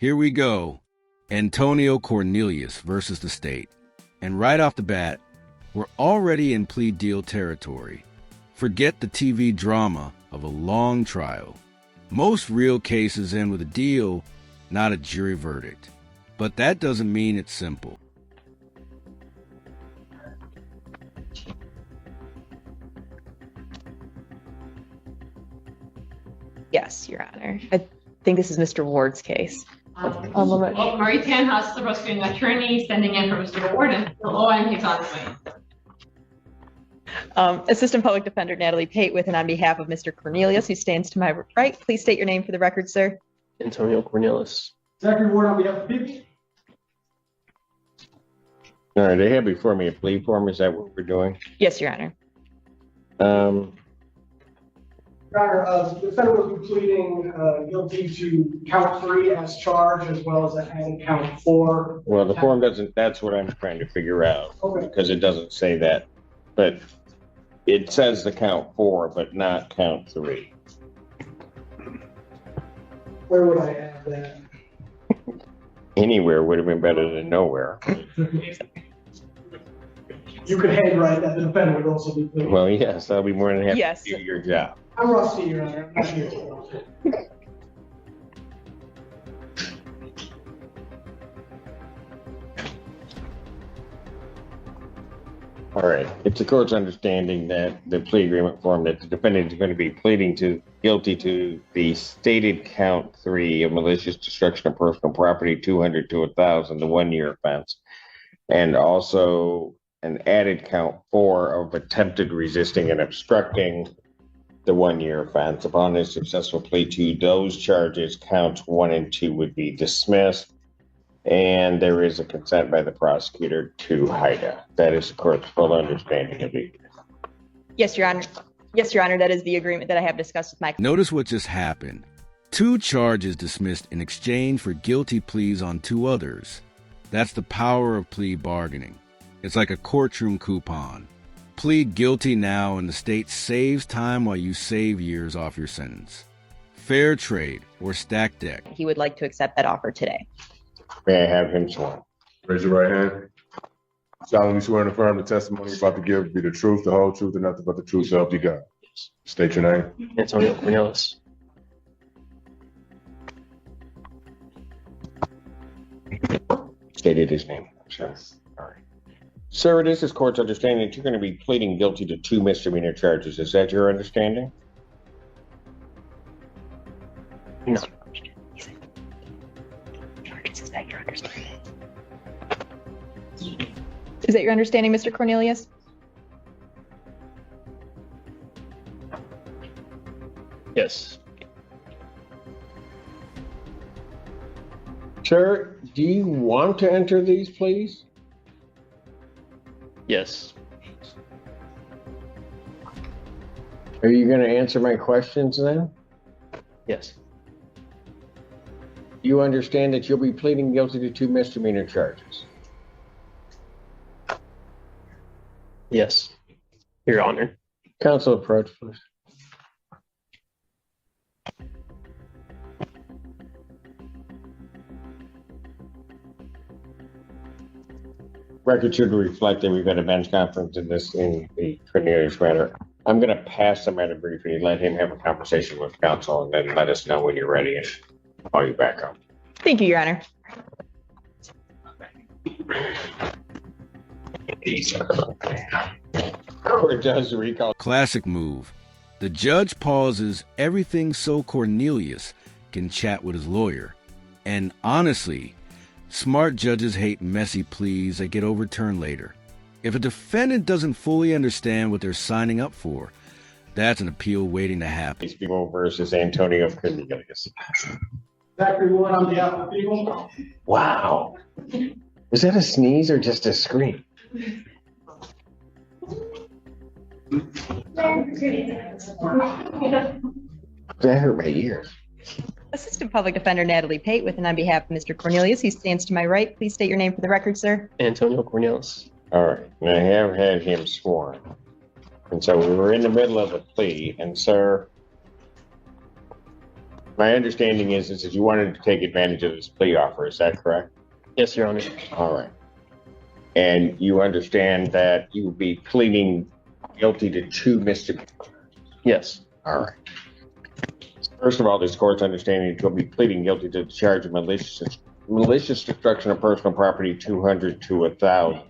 Here we go. Antonio Cornelius versus the state. And right off the bat, we're already in plea deal territory. Forget the TV drama of a long trial. Most real cases end with a deal, not a jury verdict. But that doesn't mean it's simple. Yes, Your Honor. I think this is Mr. Ward's case. Murray Tanhouse, the prosecuting attorney, standing in for Mr. Ward, and he's on his way. Assistant Public Defender Natalie Pate with and on behalf of Mr. Cornelius, who stands to my right. Please state your name for the record, sir. Antonio Cornelius. Zachary Ward on behalf of the people. All right, I have before me a plea form. Is that what we're doing? Yes, Your Honor. Your Honor, the defendant will be pleading guilty to count 3 as charged, as well as adding count 4. Well, the form doesn't, that's what I'm trying to figure out. Okay. Because it doesn't say that. But it says the count 4, but not count 3. Where would I add that? Anywhere would have been better than nowhere. You could handwrite that the defendant would also be pleading. Well, yes, I'll be more than happy Yes. to do your job. I'm rusty, Your Honor. I'm not here to All right. It's the court's understanding that the plea agreement form that the defendant is going to be pleading to guilty to the stated count 3 of malicious destruction of personal property, 200 to 1,000, the 1-year offense, and also an added count 4 of attempted resisting and obstructing the 1-year offense. Upon a successful plea to those charges, counts 1 and 2 would be dismissed. And there is a consent by the prosecutor to HIDA. That is the court's full understanding of it. Yes, Your Honor. Yes, Your Honor. That is the agreement that I have discussed with my. Notice what just happened. 2 charges dismissed in exchange for guilty pleas on 2 others. That's the power of plea bargaining. It's like a courtroom coupon. Plead guilty now and the state saves time while you save years off your sentence. Fair trade or stack deck. He would like to accept that offer today. May I have him sworn? Raise your right hand. Solemnly swear and affirm the testimony you're about to give be the truth, the whole truth, and nothing but the truth, so help you God. State your name. Antonio Cornelius. Stated his name. Sure. All right. Sir, it is this court's understanding that you're going to be pleading guilty to 2 misdemeanor charges. Is that your understanding? No. Is that your understanding? Is that your understanding, Mr. Cornelius? Yes. Sir, do you want to enter these, please? Yes. Are you going to answer my questions then? Yes. You understand that you'll be pleading guilty to 2 misdemeanor charges? Yes, Your Honor. Counsel, approach, please. Record should reflect that we've had a bench conference in the Cornelius matter. I'm going to pass the matter briefly, let him have a conversation with counsel, and then let us know when you're ready and call you back up. Thank you, Your Honor. Court does recall. Classic move. The judge pauses everything so Cornelius can chat with his lawyer. And honestly, smart judges hate messy pleas that get overturned later. If a defendant doesn't fully understand what they're signing up for, that's an appeal waiting to happen. These people versus Antonio Cornelius. Zachary Ward on behalf of the people. Wow. Was that a sneeze or just a scream? That hurt my ears. Assistant Public Defender Natalie Pate with and on behalf of Mr. Cornelius, he stands to my right. Please state your name for the record, sir. Antonio Cornelius. All right, and I have had him sworn. And so we were in the middle of a plea, and sir, My understanding is that you wanted to take advantage of this plea offer. Is that correct? Yes, Your Honor. All right. And you understand that you will be pleading guilty to 2 misdemeanors. Yes. All right. First of all, this court's understanding you'll be pleading guilty to the charge of malicious destruction of personal property 200 to 1,000.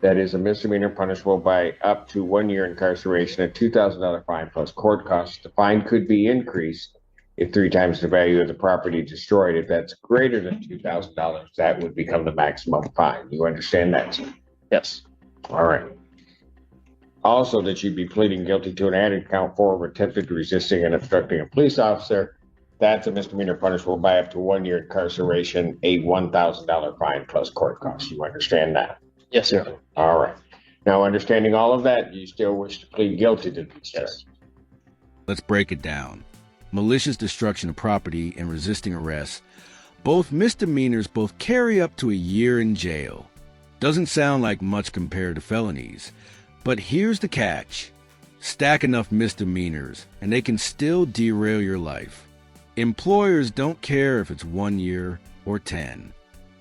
That is a misdemeanor punishable by up to 1 year incarceration, a $2,000 fine plus court costs. The fine could be increased if 3 times the value of the property destroyed. If that's greater than $2,000, that would become the maximum fine. You understand that, sir? Yes. All right. Also, that you'd be pleading guilty to an added count 4 of attempted resisting and obstructing a police officer. That's a misdemeanor punishable by up to 1 year incarceration, a $1,000 fine plus court costs. You understand that? Yes, Your Honor. All right. Now, understanding all of that, you still wish to plead guilty to these charges? Let's break it down. Malicious destruction of property and resisting arrest, both misdemeanors, both carry up to a year in jail. Doesn't sound like much compared to felonies. But here's the catch. Stack enough misdemeanors, and they can still derail your life. Employers don't care if it's 1 year or 10.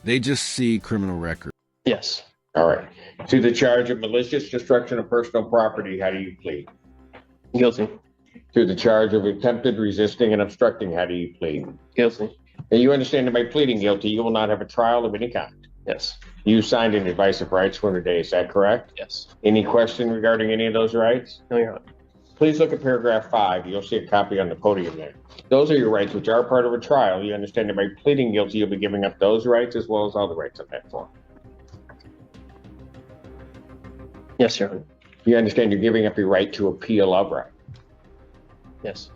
They just see criminal record. Yes. All right. To the charge of malicious destruction of personal property, how do you plead? Guilty. To the charge of attempted resisting and obstructing, how do you plead? Guilty. And you understand that by pleading guilty, you will not have a trial of any kind. Yes. You signed an advice of rights form today, is that correct? Yes. Any question regarding any of those rights? No, Your Honor. Please look at paragraph 5. You'll see a copy on the podium there. Those are your rights, which are part of a trial. You understand that by pleading guilty, you'll be giving up those rights as well as all the rights on that form. Yes, Your Honor. You understand you're giving up your right to appeal of right. Yes.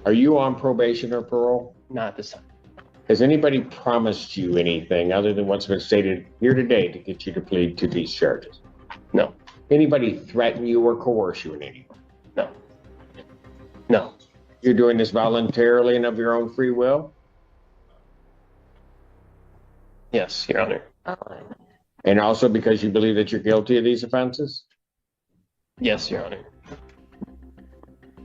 Are you on probation or parole? Not this time. Has anybody promised you anything other than what's been stated here today to get you to plead to these charges? No. Anybody threaten you or coerce you in any way? No. No. You're doing this voluntarily and of your own free will? Yes, Your Honor. And also because you believe that you're guilty of these offenses? Yes, Your Honor.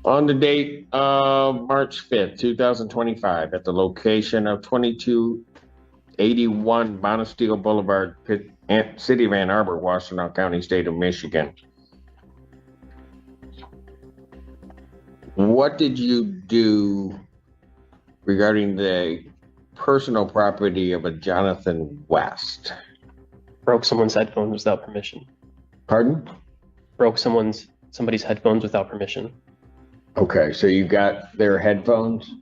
On the date of March 5th, 2025, at the location of 2281 Bonesteel Boulevard, City of Ann Arbor, Washtenaw County, State of Michigan. What did you do regarding the personal property of a Jonathan West? Broke someone's headphones without permission. Pardon? Broke somebody's headphones without permission. Okay, so you got their headphones?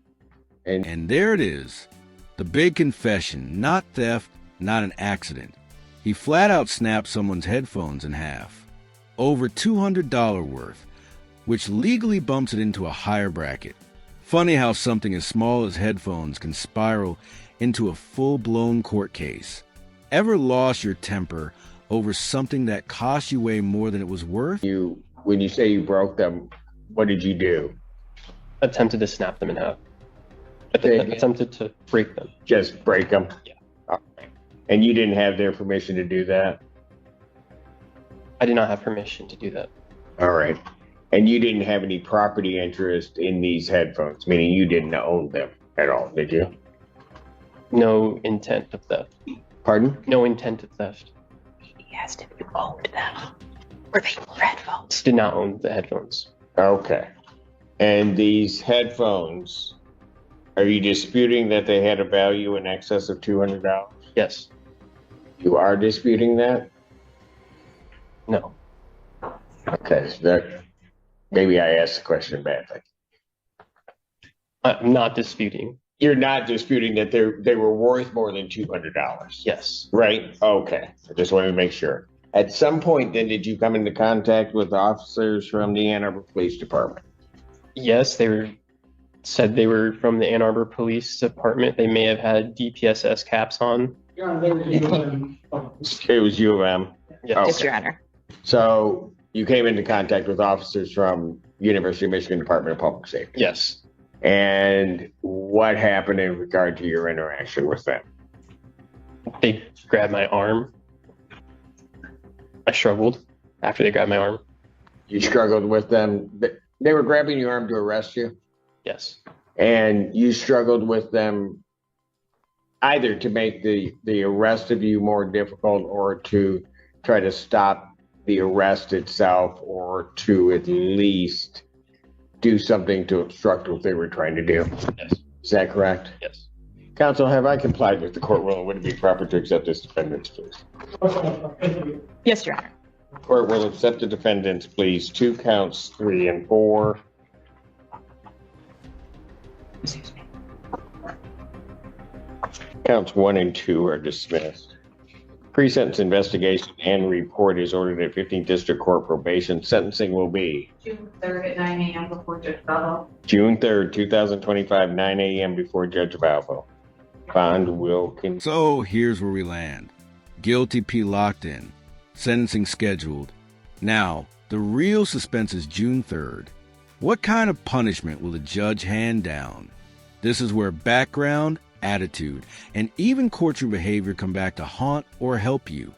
And there it is. The big confession, not theft, not an accident. He flat out snapped someone's headphones in half. Over $200 worth, which legally bumps it into a higher bracket. Funny how something as small as headphones can spiral into a full-blown court case. Ever lost your temper over something that cost you way more than it was worth? When you say you broke them, what did you do? Attempted to snap them in half. Attempted to break them. Just break them? Yeah. Okay. And you didn't have their permission to do that? I did not have permission to do that. All right. And you didn't have any property interest in these headphones, meaning you didn't own them at all, did you? No intent of theft. Pardon? No intent of theft. He asked if you owned them. Were they your headphones? Did not own the headphones. Okay. And these headphones, are you disputing that they had a value in excess of $200? Yes. You are disputing that? No. Okay. So maybe I asked the question badly. I'm not disputing. You're not disputing that they were worth more than $200? Yes. Right? Okay. I just wanted to make sure. At some point, then, did you come into contact with officers from the Ann Arbor Police Department? Yes, said they were from the Ann Arbor Police Department. They may have had DPSS caps on. Your Honor, they were doing, It was U of M. Yes. Okay. Yes, Your Honor. So you came into contact with officers from University of Michigan Department of Public Safety. Yes. And what happened in regard to your interaction with them? They grabbed my arm. I struggled after they grabbed my arm. You struggled with them. They were grabbing your arm to arrest you? Yes. and you struggled with them either to make the arrest of you more difficult or to try to stop the arrest itself or to at least do something to obstruct what they were trying to do. Yes. Is that correct? Yes. Counsel, have I complied with the court ruling? Would it be proper to accept this defendant's pleas? Yes, Your Honor. Court will accept the defendant's pleas to counts 3 and 4. Counts 1 and 2 are dismissed. Pre-sentence investigation and report is ordered at 15th District Court probation. Sentencing will be June 3rd at 9 a.m. before Judge Valvo. June 3rd, 2025, 9 a.m. before Judge Valvo. Bond will continue. So here's where we land. Guilty plea locked in. Sentencing scheduled. Now, the real suspense is June 3rd. What kind of punishment will the judge hand down? This is where background, attitude, and even courtroom behavior come back to haunt or help you.